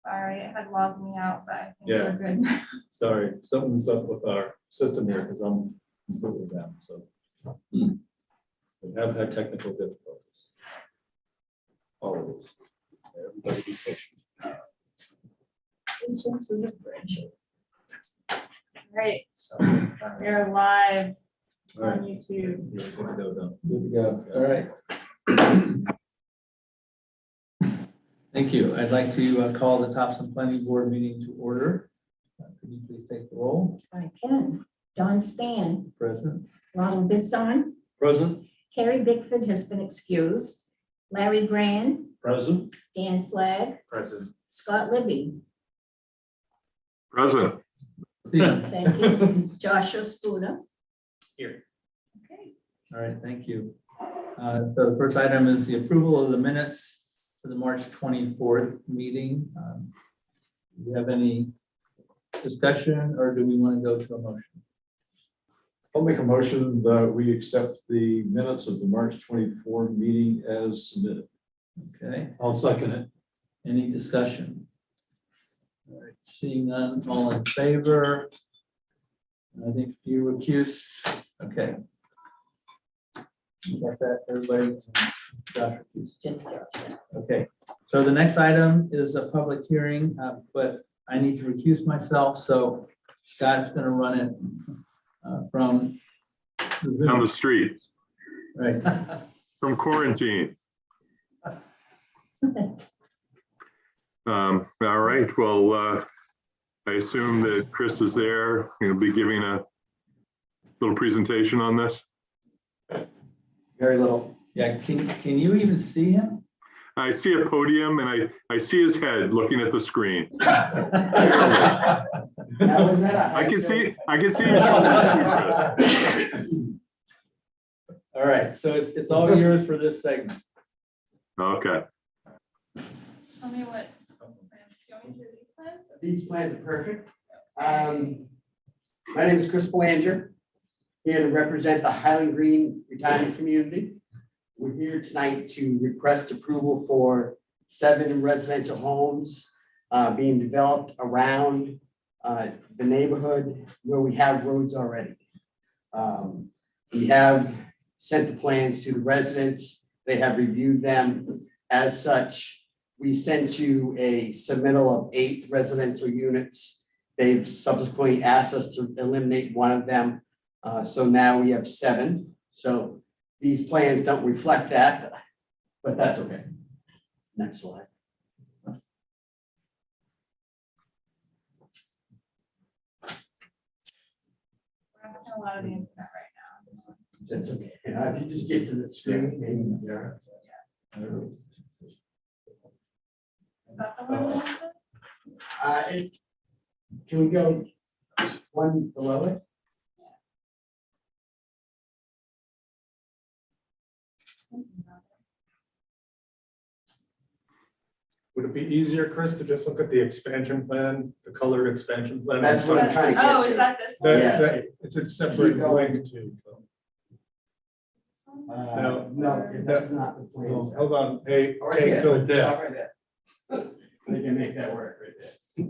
Sorry, it had logged me out, but I think Yeah. we're good. Sorry, something's up with our system here because I'm completely down, so. We have had technical difficulties. Always. Everybody be patient. Patience is a virtue. Right, we're live All right. on YouTube. Good to go, Don. Good to go. All right. Thank you. I'd like to call the Topsham Planning Board meeting to order. Could you please take the roll? I can. Don Span, Present. Ronald Bisson, Present. Carrie Bickford has been excused, Larry Brand, Present. Dan Flagg, Present. Scott Libby. Present. Stephen. Thank you. Joshua Spuda. Here. Okay. All right, thank you. So the first item is the approval of the minutes for the March 24th meeting. Do you have any discussion or do we want to go to a motion? I'll make a motion that we accept the minutes of the March 24 meeting as submitted. Okay, I'll second it. any discussion? All right, seeing none, all in favor? I think you recused. Okay. You got that, everybody? Josh recused. Just Joshua. Okay, so the next item is a public hearing, but I need to recuse myself, so Scott's gonna run it from the On Zoom. the street, Right, from quarantine. All right, well, I assume that Chris is there. He'll be giving a little presentation on this. Very little. yeah, can you even see him? I see a podium and I see his head looking at the screen. Now, was that a I can see his shoulders too, Chris. All right, so it's all yours for this segment. Okay, Tell me what plans going through these plans. These plans are perfect. My name is Chris Belanger, here to represent the Highland Green Retirement Community. We're here tonight to request approval for 7 residential homes being developed around the neighborhood where we have roads already. We have sent the plans to the residents. They have reviewed them. As such, we sent you a submittal of 8 residential units. They've subsequently asked us to eliminate one of them. So now we have 7. So these plans don't reflect that, but that's okay. Next slide. We're asking a lot of the internet right now. That's okay. If you just get to the screen, maybe, yeah. Is that the one? we wanted? Can we go one below it? Would it be easier, Chris, to just look at the expansion plan, the colored expansion plan? That's what I'm trying to Oh, get is to. that this one? Yeah. It's a separate Keep going. link to. This one? No, that's not the plan. Hold on, hey, All right, hey, yeah, Phil, yeah. stop right there. We can make that work right there.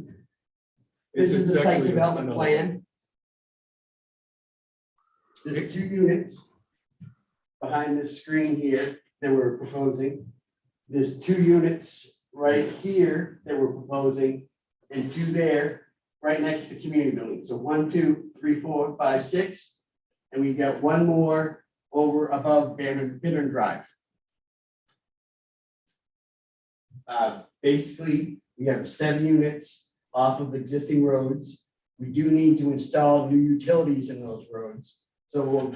This It's is the site exactly development the- plan. There's 2 units behind this screen here that we're proposing. There's 2 units right here that we're proposing and 2 there, right next to the community building. So 1, 2, 3, 4, 5, 6. And we got 1 more over above Bittern Drive. Basically, we have 7 units off of existing roads. We do need to install new utilities in those roads. So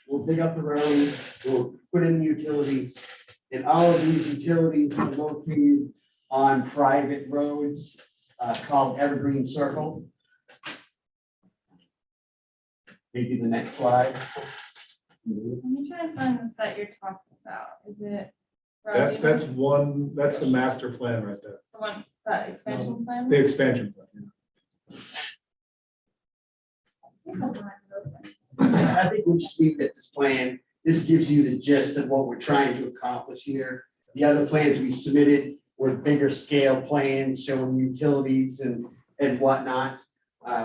we'll dig up the road, we'll put in the utilities, and all of these utilities are located on private roads called Evergreen Circle. Maybe the next slide. Let me try to find the set you're talking about. Is it? That's one, that's the master plan right there, The one, that expansion plan? the expansion plan. I think we'll just leave it at this plan. This gives you the gist of what we're trying to accomplish here. The other plans we submitted with bigger scale plans showing utilities and whatnot.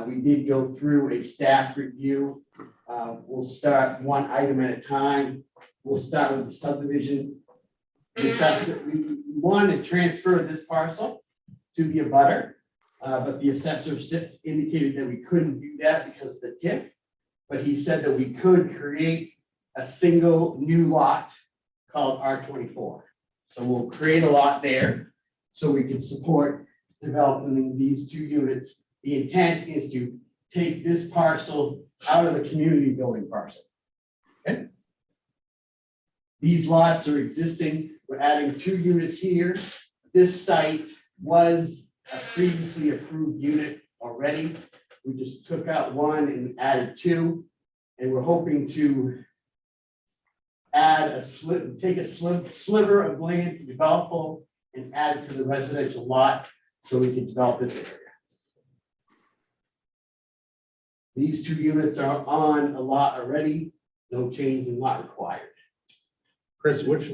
We did go through a staff review. We'll start one item at a time. We'll start with the subdivision. We want to transfer this parcel to the abutter, but the assessor indicated that we couldn't do that because of the TIF. But he said that we could create a single new lot called R24. So we'll create a lot there so we can support developing these 2 units. The intent is to take this parcel out of the community building parcel. Okay. These lots are existing. We're adding 2 units here. This site was a previously approved unit already. We just took out 1 and added 2. And we're hoping to add take a sliver of land developable and add it to the residential lot so we can develop this area. These 2 units are on a lot already, no change in lot required. Chris, which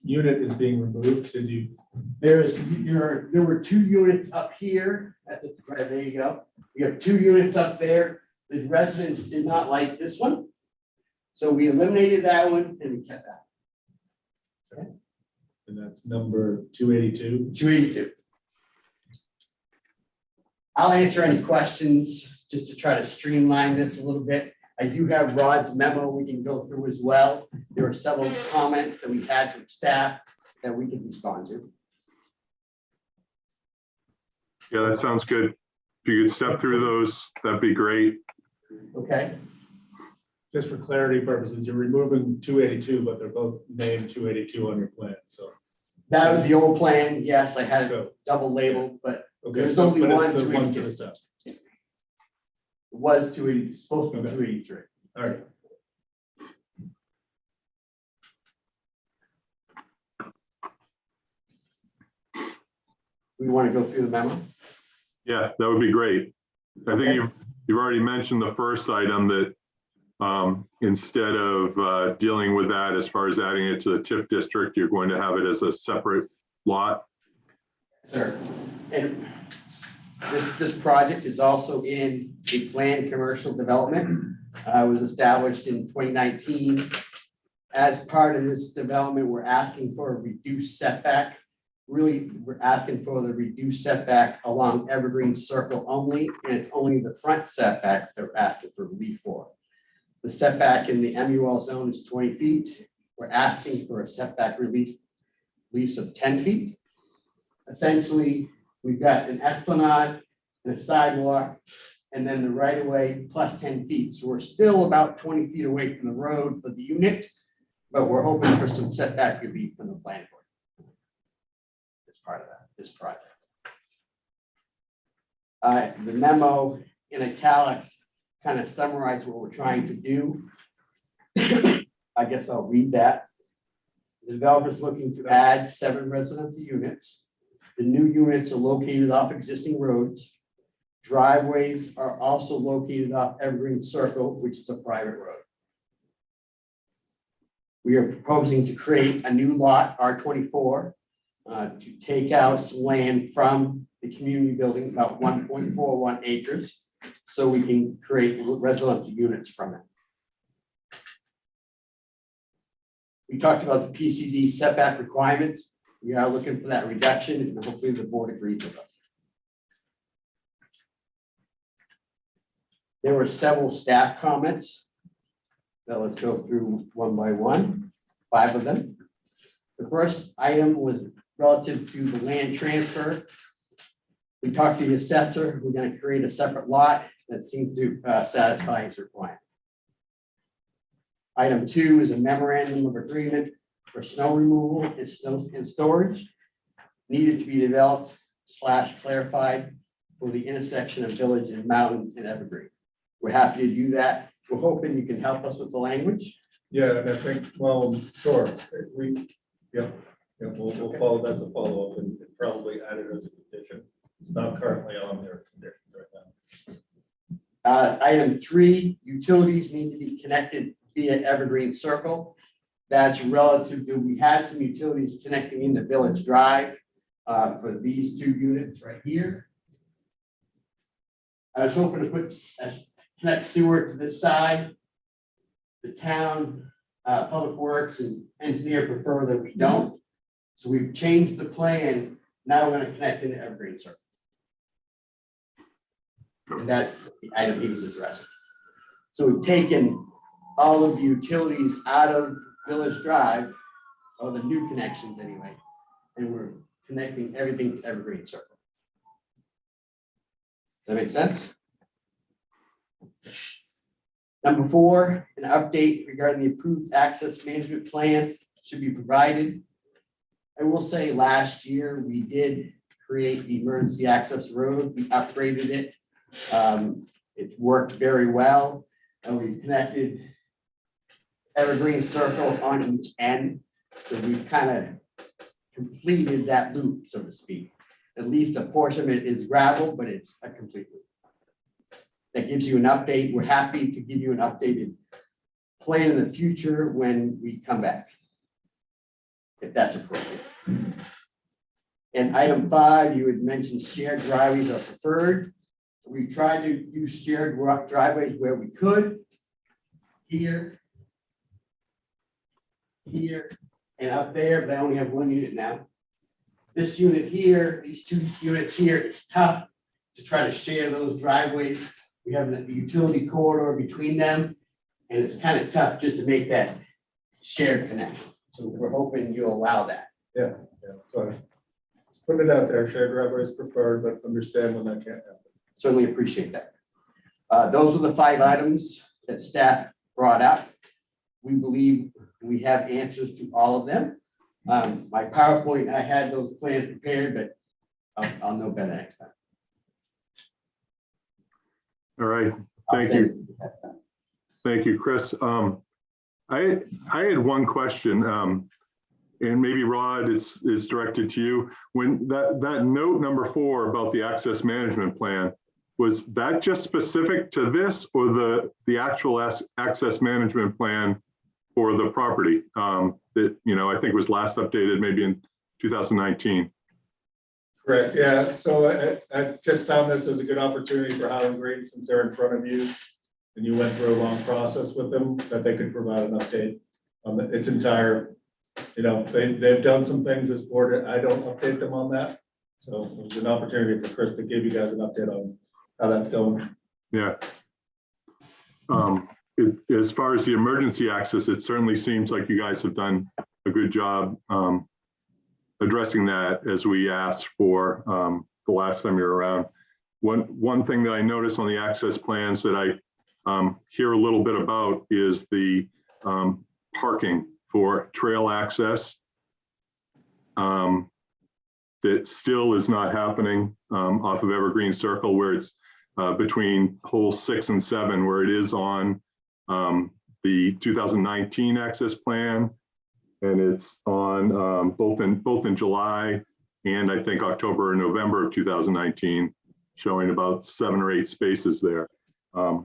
unit is being removed? Did you? There were 2 units up here at the, right, there you go. We have 2 units up there. The residents did not like this one. So we eliminated that one and we kept that. And that's number 282. 282. I'll answer any questions just to try to streamline this a little bit. I do have Rod's memo we can go through as well. There are several comments that we've had from staff that we can respond to. Yeah, that sounds good. If you could step through those, that'd be great. Okay, Just for clarity purposes, you're removing 282, but they're both named 282 on your plan, so. that was the old plan. Yes, I had it So, double labeled, but okay, There's so, only but it's one the one to 282. the south. it was 280, supposed to be Okay. 283. All right. We want to go through the memo? Yeah, that would be great. I think Okay. you've already mentioned the first item that instead of dealing with that as far as adding it to the TIF district, you're going to have it as a separate lot. Sir, and this project is also in a planned commercial development. Was established in 2019. As part of this development, we're asking for a reduced setback. Really, we're asking for the reduced setback along Evergreen Circle only, and it's only the front setback that we're asking for relief for. The setback in the MUL zone is 20 feet. We're asking for a setback relief of 10 feet. Essentially, we've got an esplanade and a sidewalk, and then the right of way plus 10 feet. So we're still about 20 feet away from the road for the unit, but we're hoping for some setback relief from the planning board. As part of that, this project. The memo in italics kind of summarize what we're trying to do. I guess I'll read that. The developer is looking to add 7 residential units. The new units are located off existing roads. Driveways are also located off Evergreen Circle, which is a private road. We are proposing to create a new lot, R24, to take out some land from the community building, about 1.41 acres, so we can create residential units from it. We talked about the PCD setback requirements. We are looking for that reduction, and hopefully the board agrees with us. There were several staff comments. Now let's go through one by one, 5 of them. The first item was relative to the land transfer. We talked to the assessor. We're going to create a separate lot that seems to satisfy his requirement. Item 2 is a memorandum of agreement for snow removal and snow and storage needed to be developed / clarified for the intersection of Village and Mountain and Evergreen. We're happy to do that. We're hoping you can help us with the language. Yeah, and I think, well, sure, we'll follow, that's a follow-up and probably add it as a condition. It's not currently on their conditions right now. Item 3, utilities need to be connected via Evergreen Circle. That's relative to, we had some utilities connecting into Village Drive. for these 2 units right here. I was hoping to put connect sewer to this side. The town, Public Works and engineer prefer that we don't. So we've changed the plan. Now we're gonna connect into Evergreen Circle. And that's the item he was addressing. So we've taken all of the utilities out of Village Drive, or the new connections anyway, and we're connecting everything to Evergreen Circle. Does that make sense? Number 4, an update regarding the approved access management plan should be provided. I will say last year we did create the emergency access road. We upgraded it. It's worked very well, and we've connected Evergreen Circle on each end. So we've kind of completed that loop, so to speak. At least a portion of it is gravel, but it's a complete loop. That gives you an update. We're happy to give you an updated plan in the future when we come back, if that's appropriate. And item 5, you had mentioned shared driveways are preferred. We tried to use shared driveways where we could. Here, and up there, but I only have 1 unit now. This unit here, these 2 units here, it's tough to try to share those driveways. We have a utility corridor between them, and it's kind of tough just to make that shared connection. So we're hoping you'll allow that. Yeah, so let's put it out there, shared driveway is preferred, but understand when that can't happen. Certainly appreciate that. Those are the 5 items that staff brought up. We believe we have answers to all of them. My PowerPoint, I had those plans prepared, but I'll know better next time. All right, thank you. Thank you, Chris. I had one question, and maybe Rod is directed to you. When that note number 4 about the access management plan, was that just specific to this, or the actual access management plan for the property that, I think was last updated maybe in 2019? Correct, yeah, so I just found this as a good opportunity for Highland Green, since they're in front of you, and you went through a long process with them, that they could provide an update on its entire, they've done some things this board, I don't update them on that. So it was an opportunity for Chris to give you guys an update on how that's going. Yeah. As far as the emergency access, it certainly seems like you guys have done a good job addressing that as we asked for the last time you were around. One thing that I noticed on the access plans that I hear a little bit about is the parking for trail access. That still is not happening off of Evergreen Circle, where it's between holes 6 and 7, where it is on the 2019 access plan, and it's on both in July and I think October and November of 2019, showing about 7 or 8 spaces there. Yeah,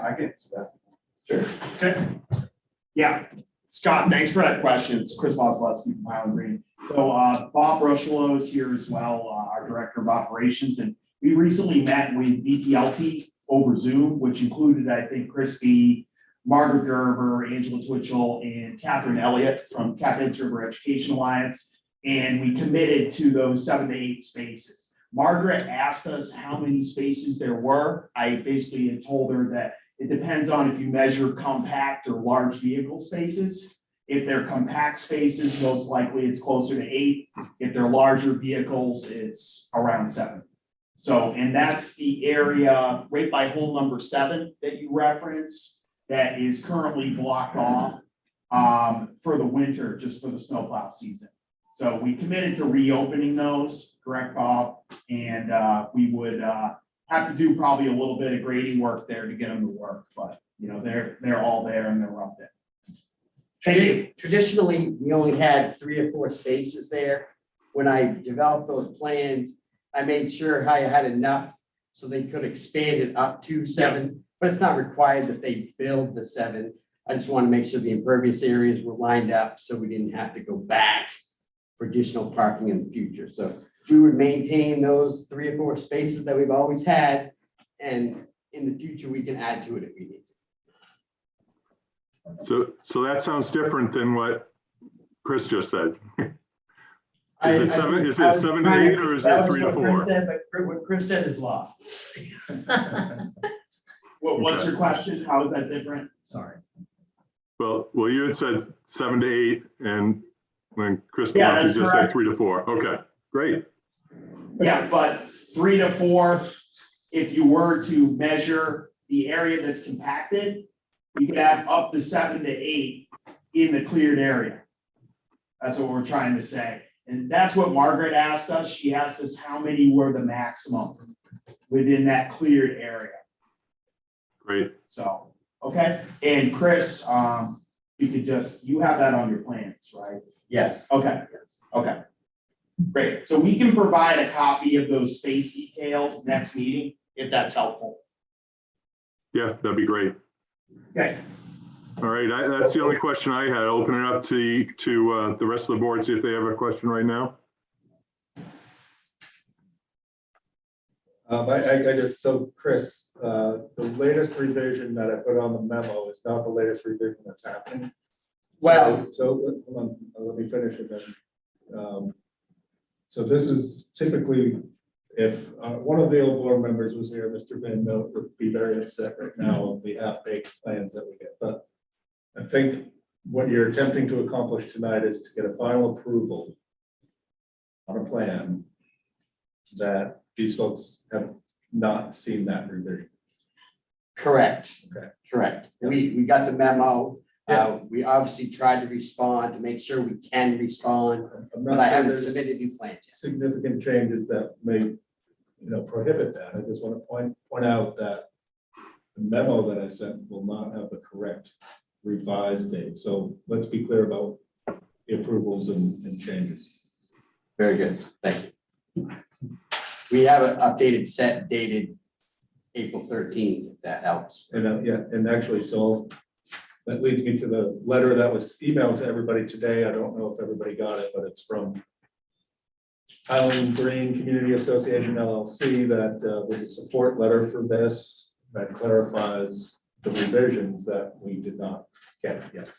I can answer that. Sure. Okay. Yeah, Scott, thanks for that question. It's Chris Wozlowski from Highland Green. So Bob Rushlow is here as well, our Director of Operations, and we recently met with BTLT over Zoom, which included, I think, Chris B., Margaret Gerber, Angela Twitchell, and Catherine Elliott from Catholic River Education Alliance, and we committed to those 7 to 8 spaces. Margaret asked us how many spaces there were. I basically had told her that it depends on if you measure compact or large vehicle spaces. If they're compact spaces, most likely it's closer to 8. If they're larger vehicles, it's around 7. So, and that's the area right by hole number 7 that you referenced that is currently blocked off for the winter, just for the snowplow season. So we committed to reopening those, correct, Bob? And we would have to do probably a little bit of grading work there to get them to work, but they're all there and they're up there. Thank you. Traditionally, we only had 3 or 4 spaces there. When I developed those plans, I made sure I had enough so they could expand it up to 7, but it's not required that they build the 7. I just want to make sure the impervious areas were lined up so we didn't have to go back for additional parking in the future. So we would maintain those 3 or 4 spaces that we've always had, and in the future, we can add to it if we need to. So that sounds different than what Chris just said. I- Is I it seven, think is I it was 7 to trying 8 or is that it was 3 to what Chris 4? said, but what Chris said is law. What's Okay. your question? How is that different? Sorry. Well, you had said 7 to 8 and when Chris came Yeah, up, he that's just said correct. 3 to 4. Okay, great. Yeah, but 3 to 4, if you were to measure the area that's compacted, you could have up to 7 to 8 in the cleared area. That's what we're trying to say. And that's what Margaret asked us. She asked us how many were the maximum within that cleared area. Great. So, okay. And Chris, you could you have that on your plans, right? Yes. Okay, okay. Great. So we can provide a copy of those space details next meeting, if that's helpful. Yeah, that'd be great. Okay. All right, that's the only question I had. Open it up to the rest of the board, see if they have a question right now. I just, so Chris, the latest revision that I put on the memo is not the latest revision that's happening. Well- So hold on, let me finish it then. So this is typically, if one of the old board members was here, Mr. Van Note would be very upset right now of the half-baked plans that we get. But I think what you're attempting to accomplish tonight is to get a final approval on a plan that these folks have not seen that revision. Correct. Okay. Correct. Yeah. We got the memo. Yeah. We obviously tried to respond to make sure we can respond, I'm but not I sure haven't there's submitted new plans yet. significant changes that may, prohibit that. I just want to point out that the memo that I sent will not have the correct revised date. So let's be clear about the approvals and changes. Very good. Thank you. We have an updated set dated April 13th, if that helps. And yeah, and actually, so that leads me to the letter that was emailed to everybody today. I don't know if everybody got it, but it's from Highland Green Community Association LLC that was a support letter for this that clarifies the revisions that we did not get yet.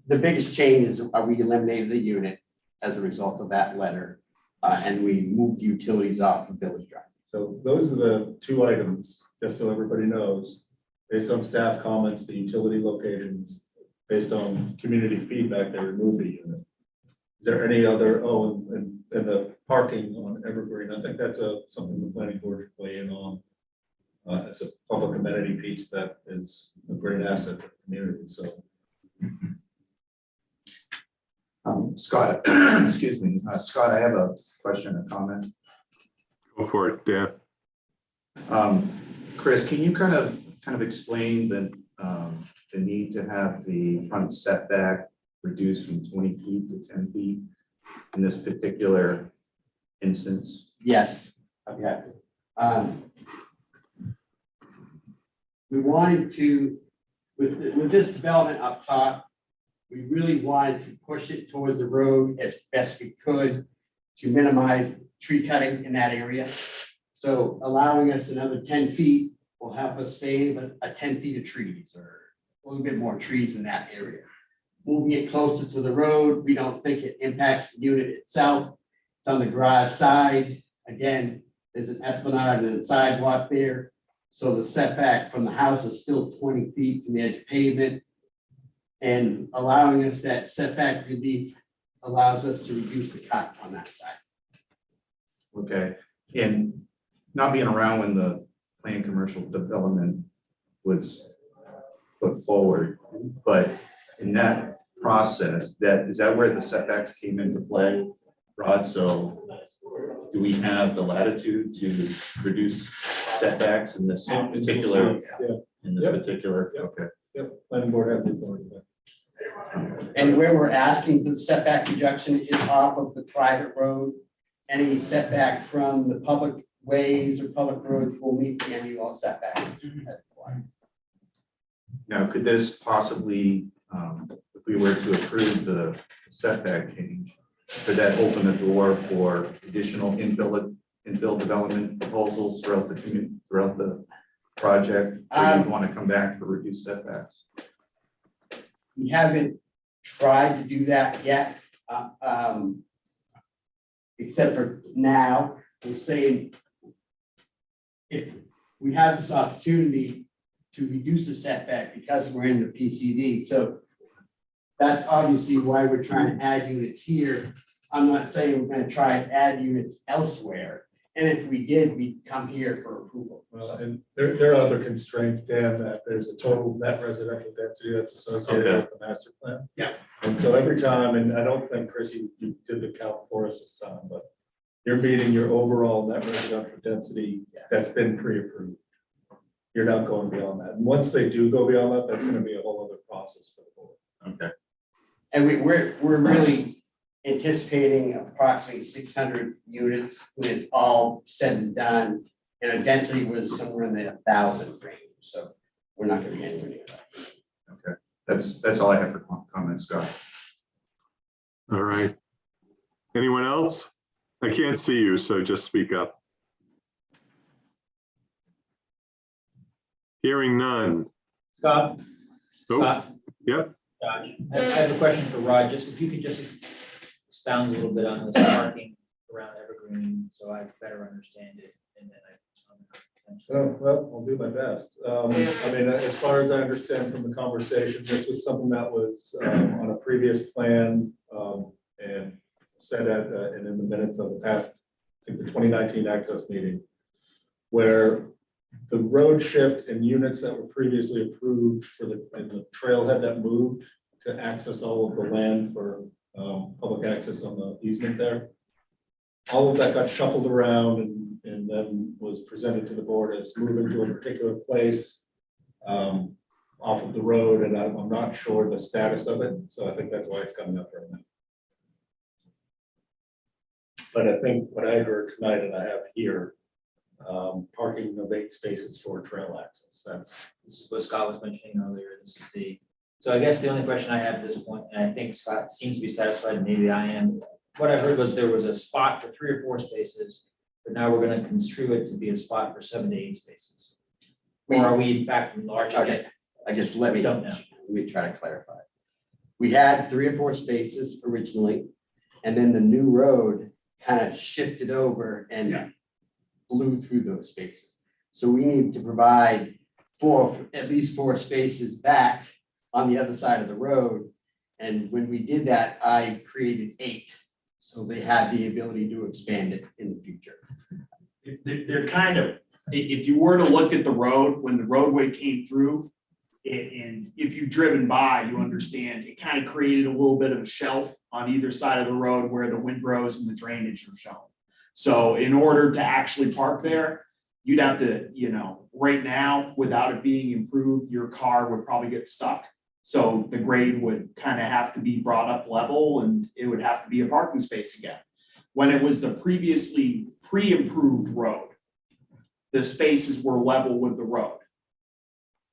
The biggest change is we eliminated a unit as a result of that letter, and we moved the utilities off of Village Drive. So those are the 2 items, just so everybody knows, based on staff comments, the utility locations, based on community feedback, they removed the unit. Is there any other, and the parking on Evergreen, I think that's something the planning board should weigh in on. As a public amenity piece that is a great asset to the community, so. Scott, excuse me, Scott, I have a question, a comment. Go for it, Dan. Chris, can you kind of explain the need to have the front setback reduced from 20 feet to 10 feet in this particular instance? Yes. Okay. We wanted to, with this development up top, we really wanted to push it toward the road as best we could to minimize tree cutting in that area. So allowing us another 10 feet will help us save a 10 feet of trees or a little bit more trees in that area. Moving it closer to the road, we don't think it impacts the unit itself. It's on the garage side. Again, there's an esplanade and a sidewalk there. So the setback from the house is still 20 feet from the edge of pavement. And allowing us that setback relief allows us to reduce the cut on that side. Okay, and not being around when the planned commercial development was put forward, but in that process, is that where the setbacks came into play, Rod? So do we have the latitude to reduce setbacks in this particular, Yeah, in this Yep. particular? Yep. Okay. yep, planning board has the authority. And where we're asking for the setback reduction is off of the private road. Any setback from the public ways or public roads will meet the MUL setback. Now, could this possibly, if we were to approve the setback change, could that open the door for additional infill development proposals throughout the community, throughout the project? Or you want to come back for reduced setbacks? We haven't tried to do that yet. Except for now, we're saying if we have this opportunity to reduce the setback because we're in the PCD, so that's obviously why we're trying to add units here. I'm not saying we're gonna try and add units elsewhere, and if we did, we'd come here for approval. Well, and there are other constraints, Dan, that there's a total net residential density that's associated Okay. with the master plan. Yeah. And so every time, and I don't think, Chris, you did the count for us this time, but you're meeting your overall net residential density that's been pre-approved. You're not going beyond that. And once they do go beyond that, that's gonna be a whole other process for the board. Okay. And we're really anticipating approximately 600 units when it's all said and done. And our density was somewhere in the 1,000 range, so we're not gonna be anywhere near that. That's all I have for comments, Scott. All right. Anyone else? I can't see you, so just speak up. Hearing none. Scott? Oh. Scott? Yep. Josh, I have a question for Rod, just if you could just expound a little bit on this parking around Evergreen, so I better understand it, and then Oh, well, I'll do my best. I mean, as far as I understand from the conversation, this was something that was on a previous plan and said at, and in the minutes of the past, I think the 2019 access meeting, where the road shift and units that were previously approved for the trailhead that moved to access all of the land for public access on the easement there. All of that got shuffled around and then was presented to the board as moving to a particular place off of the road, and I'm not sure the status of it, so I think that's why it's coming up right now. But I think what I heard tonight and I have here, parking of 8 spaces for trail access, this is what Scott was mentioning earlier, this is the, so I guess the only question I have at this point, and I think Scott seems to be satisfied, and maybe I am, what I heard was there was a spot for 3 or 4 spaces, but now we're gonna construe it to be a spot for 7 to 8 spaces. Or are we in fact enlarging it? I guess let me Don't know. try to clarify. We had 3 or 4 spaces originally, and then the new road kind of shifted over and blew through those spaces. So we need to provide at least 4 spaces back on the other side of the road. And when we did that, I created 8. So they had the ability to expand it in the future. They're kind of, if you were to look at the road, when the roadway came through, and if you've driven by, you understand, it kind of created a little bit of a shelf on either side of the road where the windrows and the drainage are shown. So in order to actually park there, you'd have to, right now, without it being improved, your car would probably get stuck. So the grade would kind of have to be brought up level and it would have to be a parking space again. When it was the previously pre-improved road, the spaces were level with the road.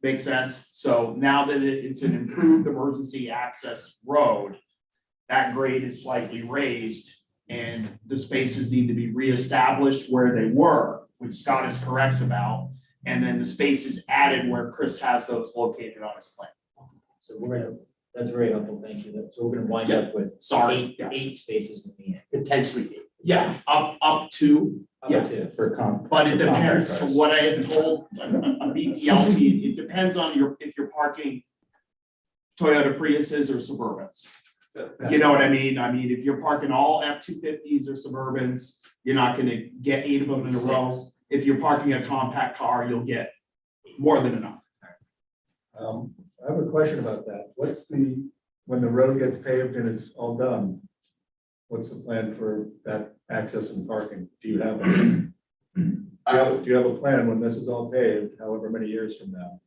Make sense? So now that it's an improved emergency access road, that grade is slightly raised and the spaces need to be reestablished where they were, which Scott is correct about. And then the spaces added where Chris has those located on his plan. So we're gonna, that's very helpful, thank you. So we're gonna wind up with Sorry. 8 spaces in the end. Potentially 8. Yeah, up to, Up to. but it depends, from what I had told a BTLT, it depends on if you're parking Toyota Priuses or Suburbans. You know what I mean? I mean, if you're parking all F-250s or Suburbans, you're not gonna get 8 of them in a row. If you're parking a compact car, you'll get more than enough. I have a question about that. When the road gets paved and it's all done, what's the plan for that access and parking? Do you have a plan when this is all paved, however many years from now?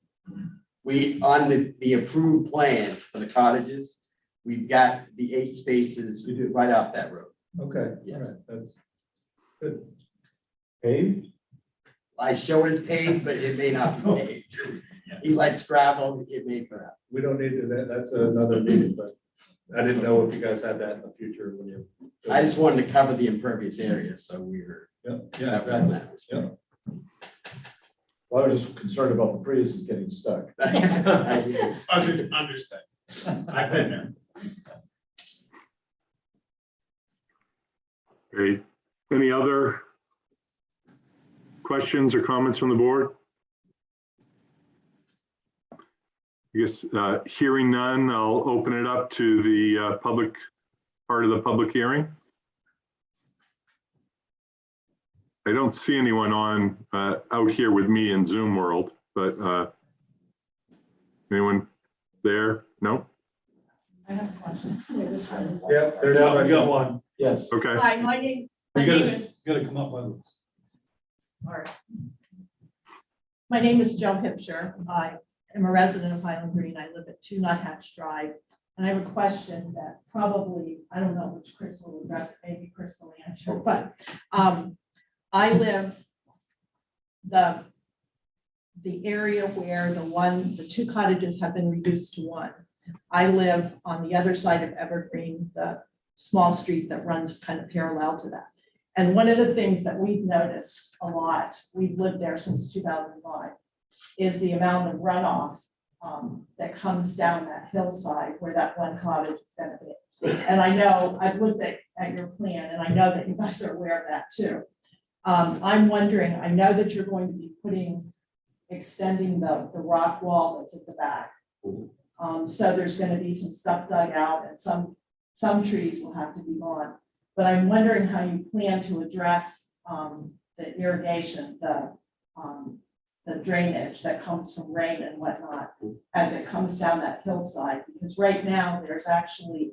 We, on the approved plan for the cottages, we've got the 8 spaces right off that road. Okay, Yeah. all right, that's good. Paved? I show it as paved, but it may not be paved. He likes gravel, it may perhaps. We don't need to, that's another meeting, but I didn't know if you guys had that in the future when you. I just wanted to cover the impervious area, so we were. Yeah, yeah, exactly. Yeah. Well, I was just concerned about the Prius is getting stuck. Understand. I've been there. Great. Any other questions or comments from the board? I guess hearing none, I'll open it up to the public part of the public hearing. I don't see anyone on out here with me in Zoom world, but anyone there? No? I have a question. Yeah, there's Yeah, I one. got one. Yes. Okay. Hi, my name is, Gotta come up with. sorry. My name is Joe Hipsher. I am a resident of Highland Green. I live at 2 Nuthatch Drive. And I have a question that probably, I don't know which Chris will address, maybe Chris will answer, but I live the area where the 2 cottages have been reduced to 1. I live on the other side of Evergreen, the small street that runs kind of parallel to that. And one of the things that we've noticed a lot, we've lived there since 2005, is the amount of runoff that comes down that hillside where that 1 cottage is going to be. And I know, I've looked at your plan and I know that you guys are aware of that too. I'm wondering, I know that you're going to be extending the rock wall that's at the back. So there's going to be some stuff dug out and some trees will have to be gone. But I'm wondering how you plan to address the irrigation, the drainage that comes from rain and whatnot as it comes down that hillside. Because right now there's actually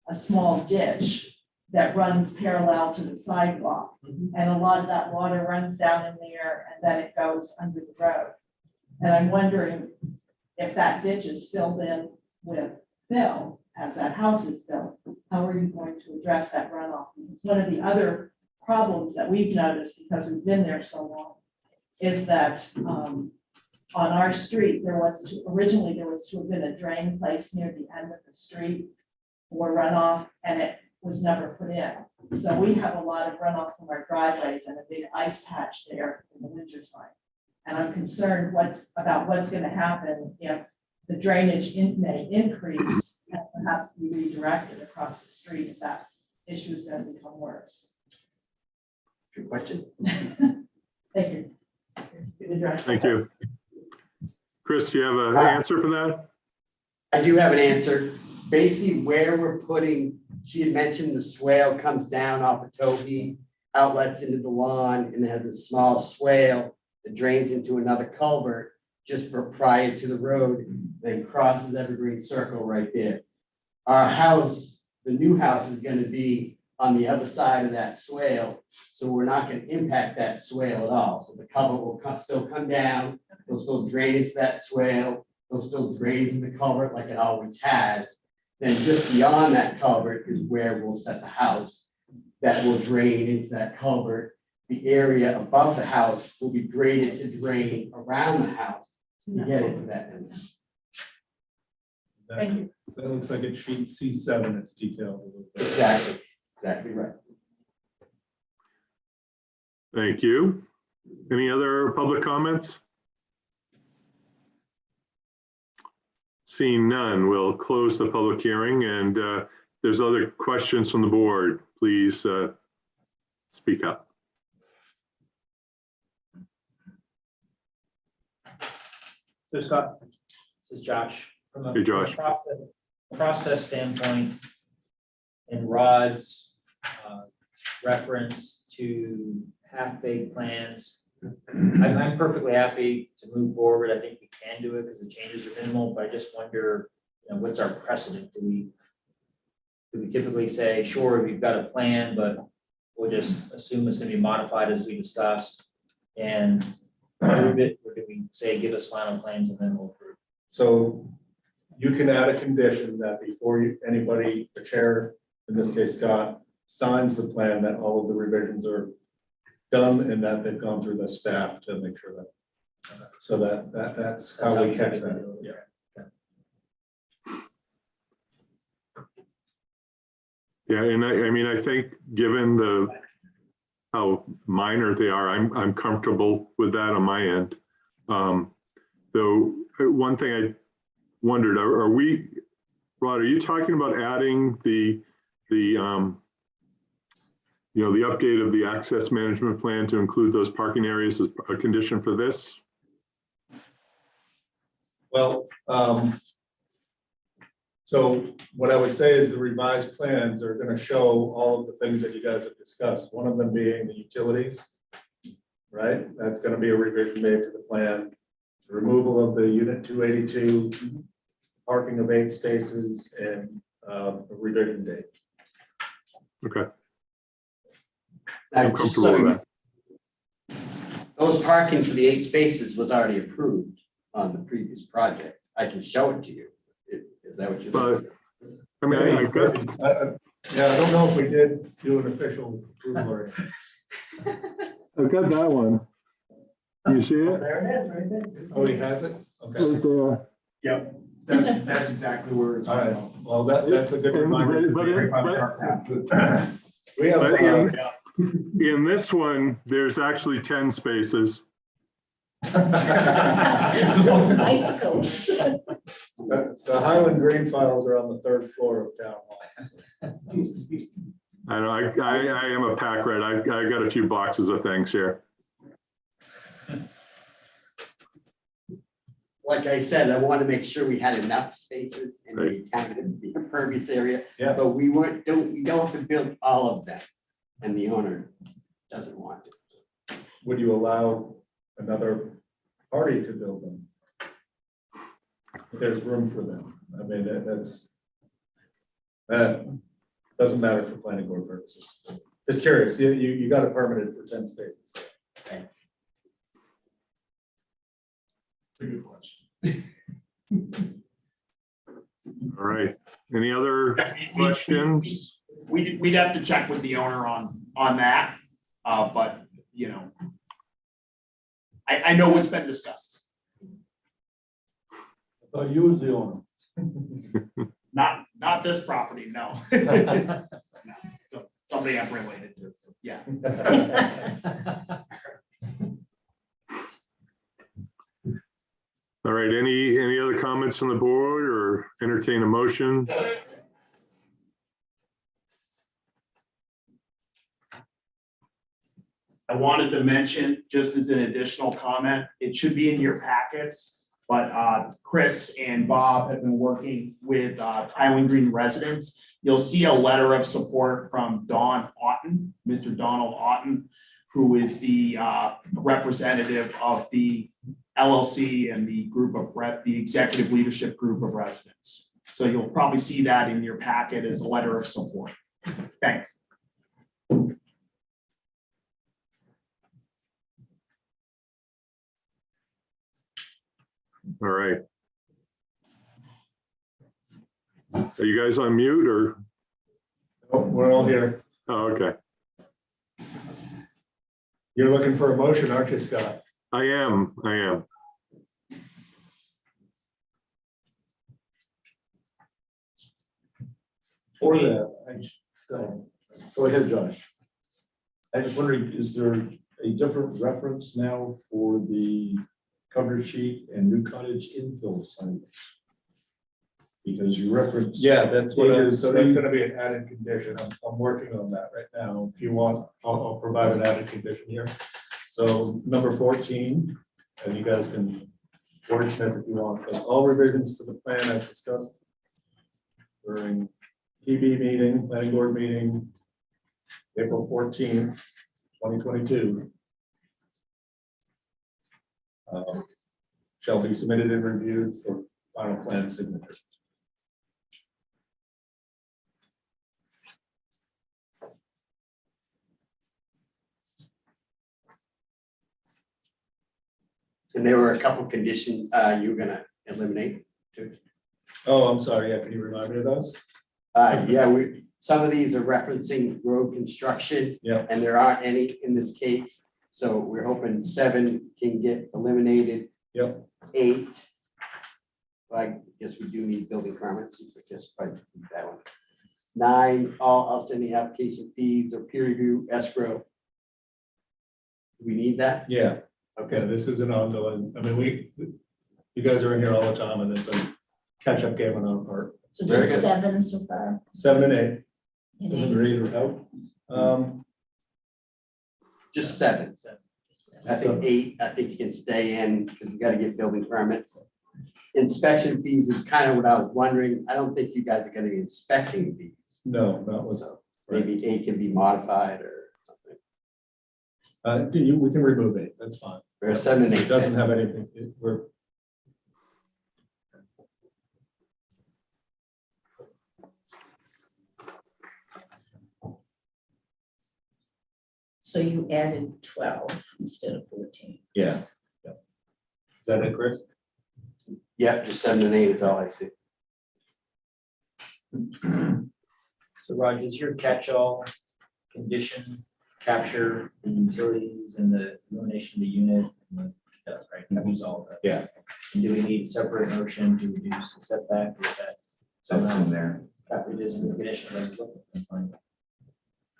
a small ditch that runs parallel to the sidewalk. And a lot of that water runs down in there and then it goes under the road. And I'm wondering if that ditch is filled in with fill as that house is built, how are you going to address that runoff? Because one of the other problems that we've noticed because we've been there so long is that on our street, originally there was to have been a drain placed near the end of the street for runoff and it was never put in. So we have a lot of runoff from our driveways and a big ice patch there in the winter time. And I'm concerned about what's going to happen if the drainage may increase and perhaps be redirected across the street if that issue is going to become worse. Good question. Thank you. Good address. Thank you. Chris, do you have an answer for that? I do have an answer. Basically where we're putting, she had mentioned the swale comes down off of Toby, outlets into the lawn, and has a small swale that drains into another culvert just prior to the road, then crosses Evergreen Circle right there. Our house, the new house is gonna be on the other side of that swale, so we're not gonna impact that swale at all. So the culvert will still come down, it'll still drain into that swale, it'll still drain into the culvert like it always has. Then just beyond that culvert is where we'll set the house that will drain into that culvert. The area above the house will be graded to drain around the house to get into that. Thank you. That looks like it's sheet C7, it's detailed a little bit. Exactly right. Thank you. Any other public comments? Seeing none, we'll close the public hearing and there's other questions from the board. Please speak up. So Scott, this is Josh. From a Hey, Josh. process standpoint, in Rod's reference to half-baked plans, I'm perfectly happy to move forward. I think we can do it because the changes are minimal, but I just wonder, what's our precedent? Do we typically say, sure, we've got a plan, but we'll just assume it's gonna be modified as we discussed and approve it, or do we say, give us final plans and then we'll approve? So you can add a condition that before anybody, the chair, in this case Scott, signs the plan, that all of the revisions are done and that they've gone through the staff to make sure that. So that's how we catch that. Yeah. Yeah, and I mean, I think given how minor they are, I'm comfortable with that on my end. Though, one thing I wondered, Rod, are you talking about adding the update of the access management plan to include those parking areas as a condition for this? Well, so what I would say is the revised plans are going to show all of the things that you guys have discussed, one of them being the utilities, right? That's going to be a revision made to the plan. The removal of the unit 282, parking of 8 spaces, and a revision date. Okay, Now, I'm just comfortable with so that. those parking for the 8 spaces was already approved on the previous project. I can show it to you. Is that what you're But, looking I mean, I've got, Yeah, I don't know if we did do an official approval or. I've got that one. You see it? There it is, right there. Oh, he has it? Okay. Right there. Yep, that's exactly where it's. All right, well, that's a good reminder. But We have, in this one, there's actually 10 spaces. Bicycles. the Highland Green files are on the 3rd floor of Town Hall. I know, I am a pack rat. I got a few boxes of things here. Like I said, I want to make sure we had enough spaces in the kind of the impervious area. Yeah. But we don't have to build all of them, and the owner doesn't want it. Would you allow another party to build them? If there's room for them. I mean, that doesn't matter for planning board purposes. Just curious, you got it permitted for 10 spaces. Okay. It's a good question. All right. Any other questions? We'd have to check with the owner on that, but, you know, I know what's been discussed, I thought you was the owner. not this property, no. No, so somebody I'm related to, so, yeah. All right, any other comments from the board or entertain a motion? I wanted to mention, just as an additional comment, it should be in your packets, but Chris and Bob have been working with Highland Green residents. You'll see a letter of support from Don Otten, Mr. Donald Otten, who is the representative of the LLC and the group of the executive leadership group of residents. So you'll probably see that in your packet as a letter of support. Thanks. All right. Are you guys on mute or? Oh, we're all here. Oh, okay. You're looking for a motion, aren't you, Scott? I am. For that, go ahead, Josh. I just wondering, is there a different reference now for the cover sheet and new cottage infill signage? Because you referenced. Yeah, that's what so that's gonna be an added condition. I'm working on that right now. If you want, I'll provide an added condition here. So number 14, and you guys can wordsmith if you want, but all revisions to the plan as discussed during PB meeting, planning board meeting, April 14th, 2022. Shall be submitted and reviewed for final plan signature. And there were a couple conditions you were gonna eliminate too. Oh, I'm sorry. Yeah, can you remind me of those? Yeah, some of these are referencing road construction. Yeah. And there aren't any in this case, so we're hoping 7 can get eliminated. Yep. 8. I guess we do need building permits, I guess, but that one. 9, all outstanding application fees or peer review escrow. Do we need that? Yeah, Okay, this is an ongoing, I mean, you guys are in here all the time and it's a catch-up game on our part. So Very just good. 7 so far. 7 and 8. and 7 eight. or 8 or out. just 7. Just seven. I think 8, I think you can stay in because you gotta get building permits. Inspection fees is kind of what I was wondering. I don't think you guys are gonna be inspecting these. No, not with, So maybe 8 can be modified or something. we can remove 8, that's fine. Or 7 and 8. It doesn't have anything, we're, So you added 12 instead of 14. yeah. Is that it, Chris? Yep, just 7 and 8 is all I see. So Roger, is your catch-all condition capture the utilities and the elimination of the unit? And the- That's right, captures all of that. Yeah. And do we need separate motion to reduce the setback, or is that That's somehow in there. captured as in the condition? That's fine.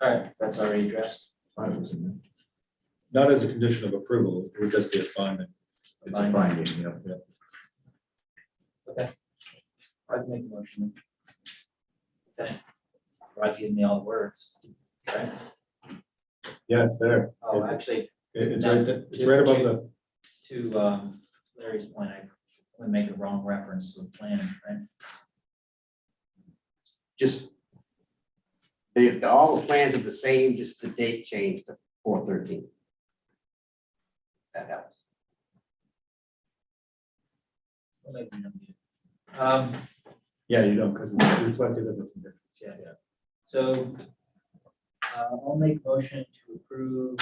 All right, that's already addressed. Fine, it's in there. Not as a condition of approval, it would just be a finding. It's a finding, yeah. I'd make a motion. Okay. Rod's giving me all the words, right? Yeah, it's there. Oh, actually, It's right, it's right above the, to Larry's point, I would make a wrong reference to the plan, right? Just all the plans are the same, just the date changed to 4/13. That helps. We'll make it. yeah, you don't, because it's reflected in the condition. Yeah. So I'll make a motion to approve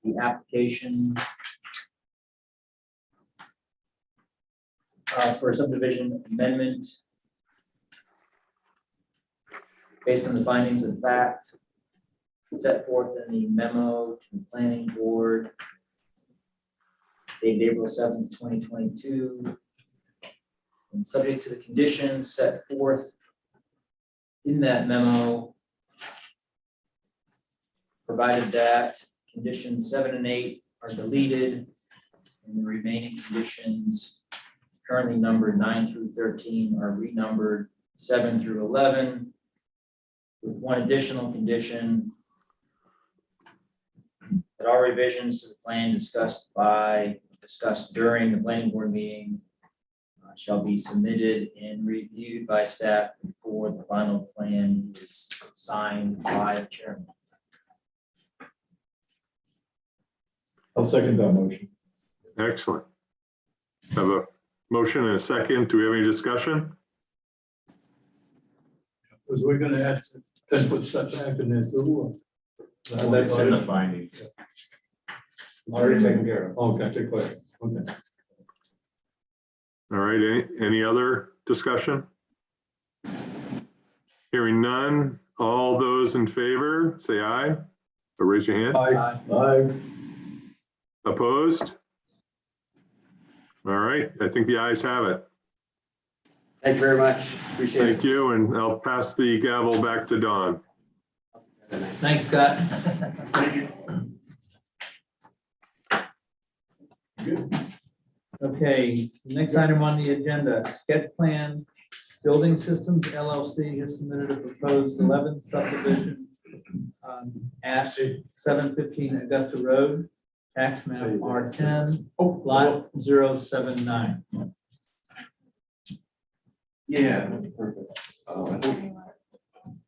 the application for subdivision amendment based on the findings of fact set forth in the memo to the planning board dated April 7th, 2022. And subject to the conditions set forth in that memo, provided that conditions 7 and 8 are deleted, and the remaining conditions currently numbered 9 through 13 are renumbered 7 through 11, with one additional condition that all revisions to the plan discussed during the planning board meeting shall be submitted and reviewed by staff before the final plan is signed by the chairman. I'll second that motion. Excellent. Have a motion and a second. Do we have any discussion? Was we gonna add 10-foot setback in this rule? That's in the finding. Already taken care of. Okay, declare. Okay. All right, any other discussion? Hearing none, all those in favor, say aye, or raise your hand. Aye. Opposed? All right, I think the ayes have it. Thank you very much. Appreciate it. Thank you, and I'll pass the gavel back to Don. Thanks, Scott. Thank you. Okay, next item on the agenda, sketch plan. Building Systems LLC has submitted a proposed 11 subdivision at 715 Augusta Road, tax map R10, lot 079. Yeah, perfect. I think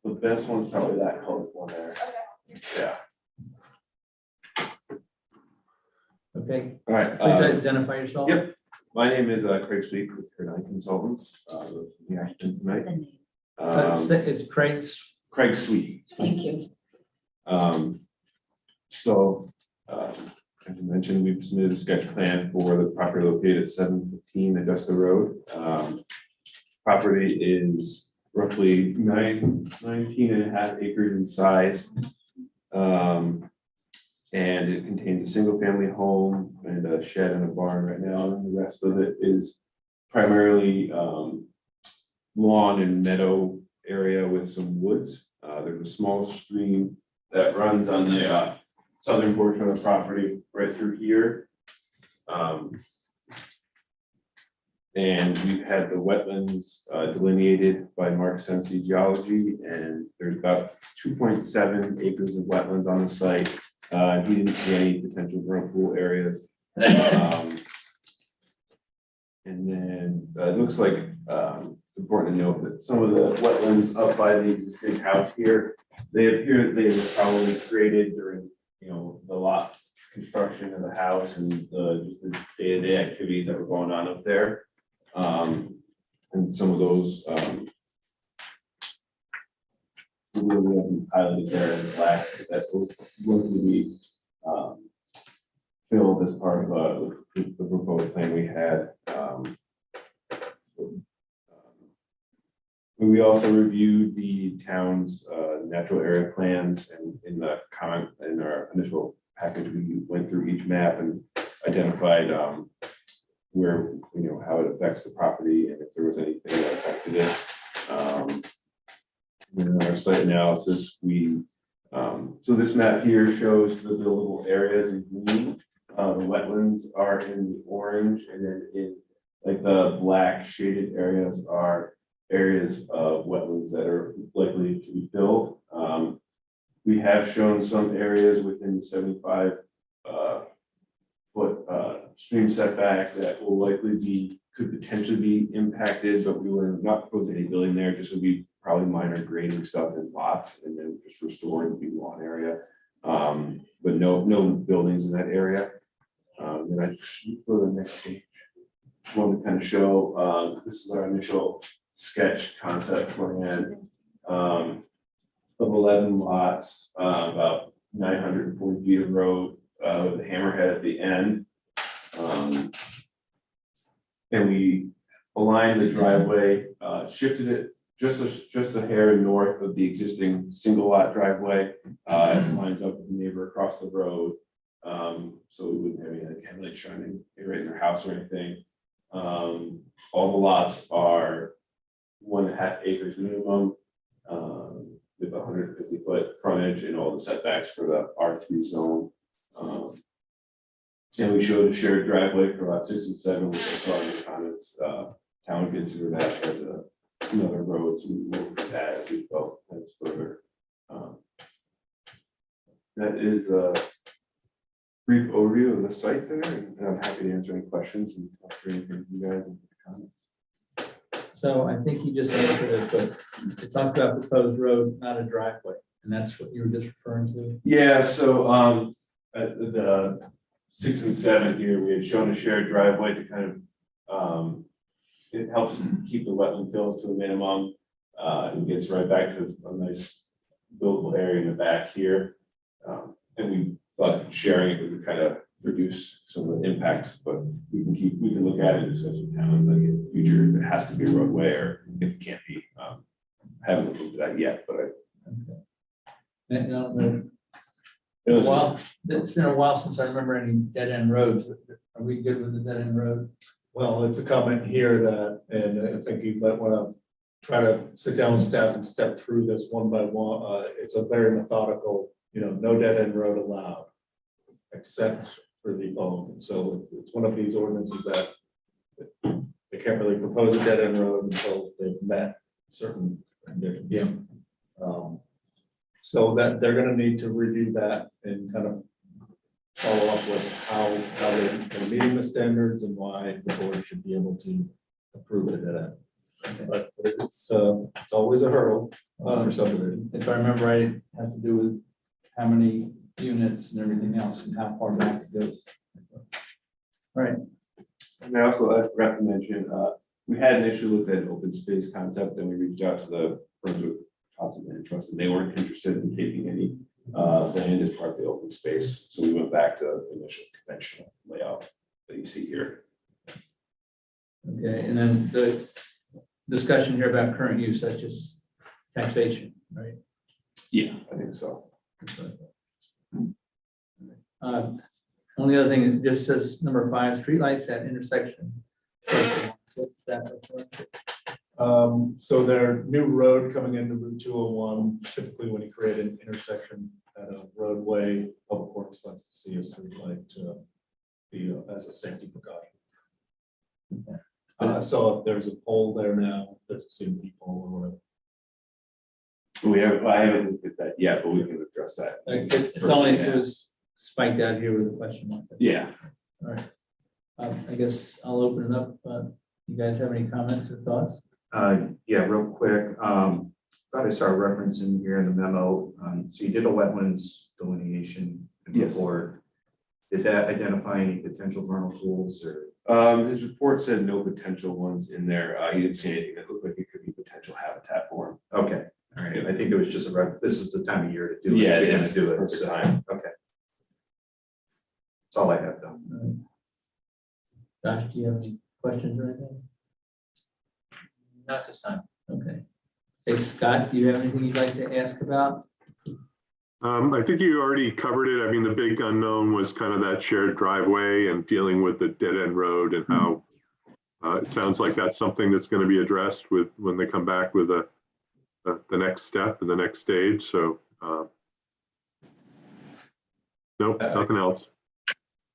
the best one's probably that colored one there. Yeah. Okay, All right. please identify yourself. Yep. My name is Craig Sweet with Nine Consultants. The acting tonight. It's Craig's. Craig Sweet. Thank you. So, as you mentioned, we've submitted a sketch plan for the property located at 715 Augusta Road. Property is roughly 19 and a half acres in size. And it contains a single-family home and a shed and a barn right now, and the rest of it is primarily lawn and meadow area with some woods. There's a small stream that runs on the southern portion of the property right through here. And we've had the wetlands delineated by Mark Sensi Geology, and there's about 2.7 acres of wetlands on the site. He didn't see any potential vernal pool areas. And then it looks like it's important to note that some of the wetlands up by the existing house here, they appear that they were probably created during, the lot construction of the house and just the day-to-day activities that were going on up there. And some of those really have been highlighted there in black, that will going to be filled as part of the proposed plan we had. We also reviewed the town's natural area plans, and in the comment in our initial package, we went through each map and identified where, how it affects the property and if there was anything that affected it. In our site analysis, so this map here shows the buildable areas in green. The wetlands are in the orange, and then in like the black shaded areas are areas of wetlands that are likely to be filled. We have shown some areas within the 75 foot stream setback that will likely could potentially be impacted, but we were not proposing any building there, just would be probably minor grading stuff in lots and then just restoring the lawn area. But no buildings in that area. And I just go to the next page. Just want to kind of show this is our initial sketch concept plan of 11 lots, about 940 feet of road with a hammerhead at the end. And we aligned the driveway, shifted it just a hair north of the existing single lot driveway. It lines up with the neighbor across the road. So we wouldn't have any like headlight shining right in their house or anything. All the lots are 1.5 acres minimum, with 150 foot frontage and all the setbacks for the R3 zone. And we showed a shared driveway for lot 6 and 7, which I saw in the comments. Town would consider that as another road, so we will look at that as we go as further. That is a brief overview of the site there, and I'm happy to answer any questions and talk through anything from you guys and comments. So I think he just answered it, but it talks about proposed road, not a driveway, and that's what you were just referring to. Yeah, so at the 6 and 7 here, we had shown a shared driveway to kind of it helps keep the wetland fills to a minimum. And gets right back to a nice buildable area in the back here. And we thought sharing it would kind of reduce some of the impacts, but we can look at it as a town like in the future if it has to be a roadway or if it can't be. Haven't looked into that yet, but It's been a while since I remember any dead end roads. Are we good with the dead end road? Well, it's a comment here that, and I think you might want to try to sit down with staff and step through this one by one. It's a very methodical, no dead end road allowed, except for the own. So it's one of these ordinances that they can't really propose a dead end road until they've met certain conditions. Yeah. So that they're going to need to review that and kind of follow up with how they're meeting the standards and why the board should be able to approve it. But it's always a hurdle for subdivision. If I remember right, it has to do with how many units and everything else and how far back it goes. Right. And I also forgot to mention, we had initially looked at an open space concept, and we reached out to the firms with Topsham and Trust, and they weren't interested in taking any land as part of the open space. So we went back to the initial conventional layout that you see here. Okay, and then the discussion here about current use, that's just taxation, right? Yeah, I think so. Only other thing, it just says number 5, streetlights at intersection. So their new road coming into Route 201, typically when you create an intersection at a roadway, Public Works likes to see a street light to be as a safety precaution. So if there's a pole there now, there's a safety pole or whatever. I haven't looked at that yet, but we can address that. It's only, it was spiked out here with a question mark. Yeah. All right. I guess I'll open it up. You guys have any comments or thoughts? Yeah, real quick, thought I saw a reference in here in the memo. So you did a wetlands delineation Yes. report. Did that identify any potential vernal pools or? His report said no potential ones in there. He didn't see anything that looked like it could be potential habitat for him. Okay, all right. I think it was just this is the time of year to do it. Yeah, if you're it gonna is. do it. Perfect So, time. okay. That's all I have done. Josh, do you have any questions or anything? Not this time. Okay. Hey, Scott, do you have anything you'd like to ask about? I think you already covered it. I mean, the big unknown was kind of that shared driveway and dealing with the dead end road and how it sounds like that's something that's going to be addressed with when they come back with the next step and the next stage. So nope, nothing else.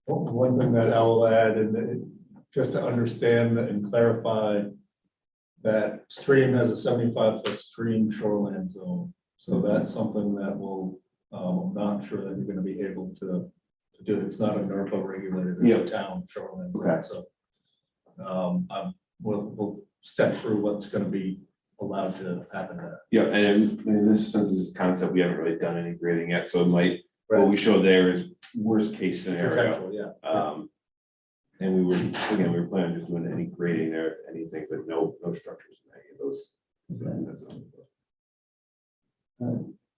One thing that I will add, and just to understand and clarify, that stream has a 75-foot stream shoreline zone. So that's something that will, I'm not sure that you're going to be able to do. It's not a NERPA regulated, it's a town shoreline. Okay. So we'll step through what's going to be allowed to happen there. Yeah, and in this sense, this is a concept we haven't really done any grading yet, so it might, what we showed there is worst case scenario. Potential, yeah. And we were planning on just doing any grading there, if anything, but no structures in any of those. So that's,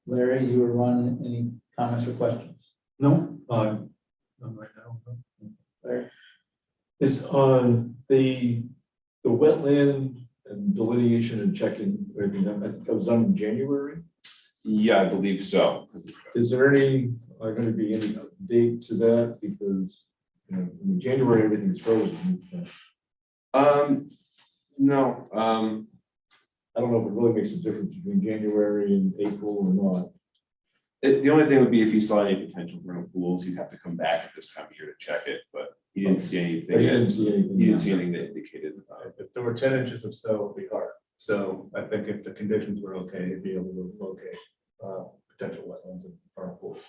Larry, you were on any comments or questions? No, not right now. Larry? Is on the wetland and delineation and checking, everything, I think that was done in January. yeah, I believe so. Is there any, are going to be any date to that? Because, you know, in January, everything's frozen. No, I don't know if it really makes a difference between January and April or not. the only thing would be if you saw any potential vernal pools, you'd have to come back at this time of year to check it, but he didn't see anything. But you didn't see anything. He didn't see anything that indicated. If there were 10 inches of snow, it would be hard. So I think if the conditions were okay, you'd be able to locate potential wetlands and vernal pools.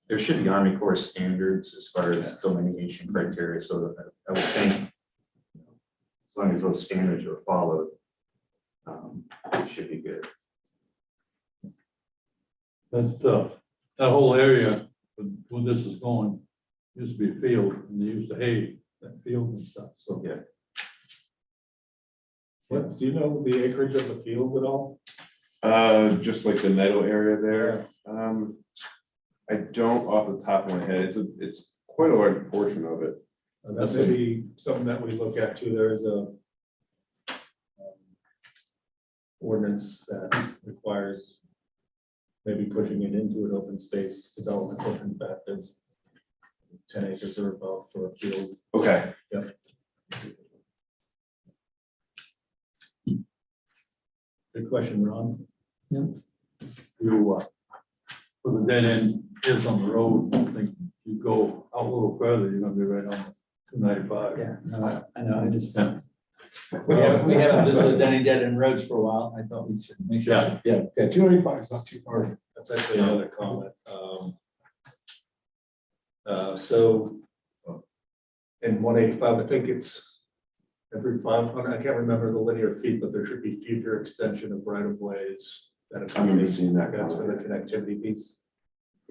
There should be Army Corps standards as far as delineation criteria, so that I would think as long as those standards are followed, it should be good. That's tough. That whole area, when this is going, used to be a field, and they used to hay that field and stuff, so. Yeah. What, do you know the acreage of the field at all? Just like the meadow area there. I don't off the top of my head. It's quite a large portion of it. That's maybe something that we look at too. There is a ordinance that requires maybe pushing it into an open space development. If in fact, there's 10 acres or above for a field. Okay. Yep. Good question, Ron. You, for the dead end is on the road, I think you go out a little further, you're gonna be right on 295. Yeah, no, I know, I just, we haven't visited any dead end roads for a while. I thought we should make sure. Yeah, 285 is not too far. That's actually another comment. So in 185, I think it's every 500, I can't remember the linear feet, but there should be future extension of right of ways. I remember seeing that. That's for the connectivity piece.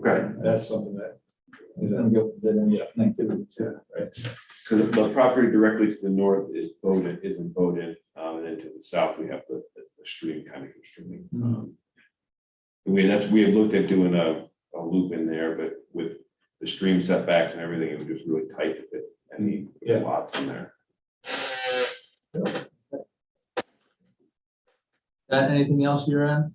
Okay. That's something that. It's gonna go dead end connectivity. Yeah, right. Because the property directly to the north is Bowden, isn't Bowden, and then to the south, we have the stream kind of constricting. We have looked at doing a loop in there, but with the stream setbacks and everything, it was just really tight to fit any lots in there. Anything else you're on?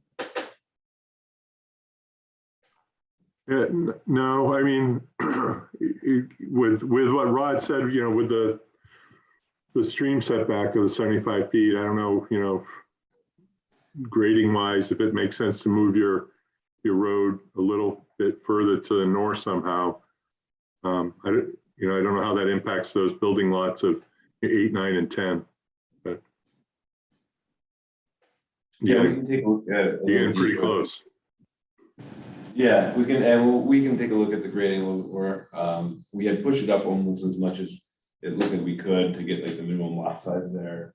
No, I mean, with what Rod said, with the stream setback of the 75 feet, I don't know, grading wise, if it makes sense to move your road a little bit further to the north somehow. I don't know how that impacts those building lots of 8, 9, and 10. But Yeah, we can take a look at it. you're getting pretty close. Yeah, we can take a look at the grading a little bit more. We had pushed it up almost as much as it looked like we could to get like the minimum lot size there.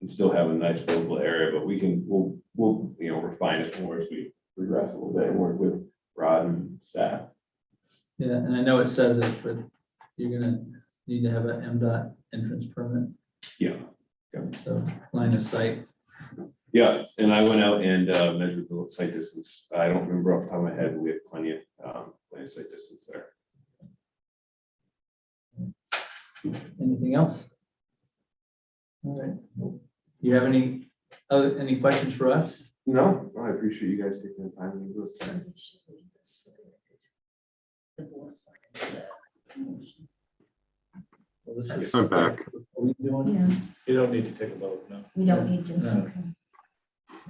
And still have a nice buildable area, but we'll refine it more as we progress a little bit and work with Rod and staff. Yeah, and I know it says it, but you're gonna need to have an MDOT entrance permit, Yeah. so line of sight. Yeah, and I went out and measured the site distance. I don't remember off the top of my head, but we have plenty of site distance there. Anything else? All right. Do you have any questions for us? No, I appreciate you guys taking the time to do this. Well, this is- I'm back. Are we doing? Yeah, You don't need to take a vote, no. we don't need to. No.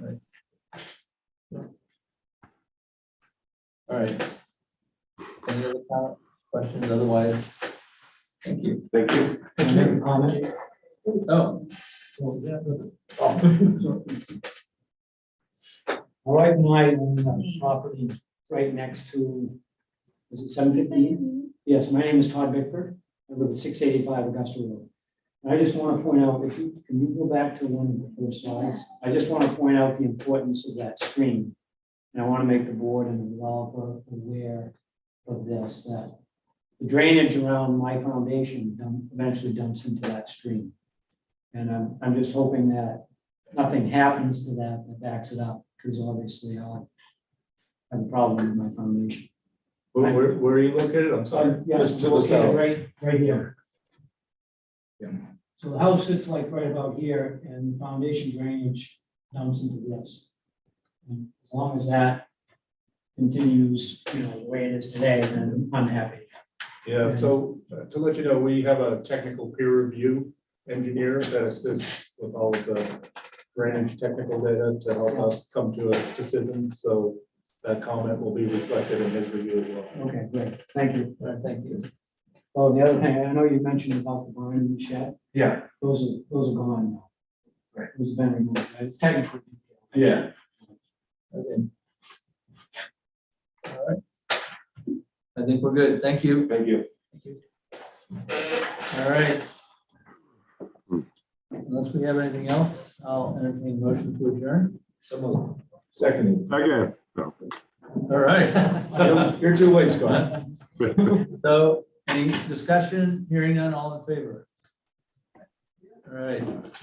Okay. All right. Any other questions? Otherwise, thank you. Thank you. Oh, My wife and I own a property right next to, is it 750? Yes, my name is Todd Bickford. I live at 685 Augusta Road. And I just want to point out, can you go back to one of the first slides? I just want to point out the importance of that stream. And I want to make the board and the developer aware of this, that the drainage around my foundation eventually dumps into that stream. And I'm just hoping that nothing happens to that backs it up, because obviously I'll have a problem with my foundation. Where are you located? I'm sorry. Yeah, Just to the located south. right here. Yeah. So the house sits like right about here, and the foundation drainage dumps into this. And as long as that continues, the way it is today, then I'm happy. Yeah, so to let you know, we have a technical peer review engineer that assists with all of the drainage technical data to help us come to a decision. So that comment will be reflected in his review as well. Okay, great. Thank you. all right, thank you. Oh, the other thing, I know you mentioned about the barn and the shed. Yeah. Those are gone now. Right. Those have been removed. It's technically. Yeah. Okay. All right. I think we're good. Thank you. Thank you. All right. Unless we have anything else, I'll entertain a motion to adjourn. Someone. Second, Again, no. All right. you're too late, Scott. So any discussion? Hearing none, all in favor? All right, unanimous.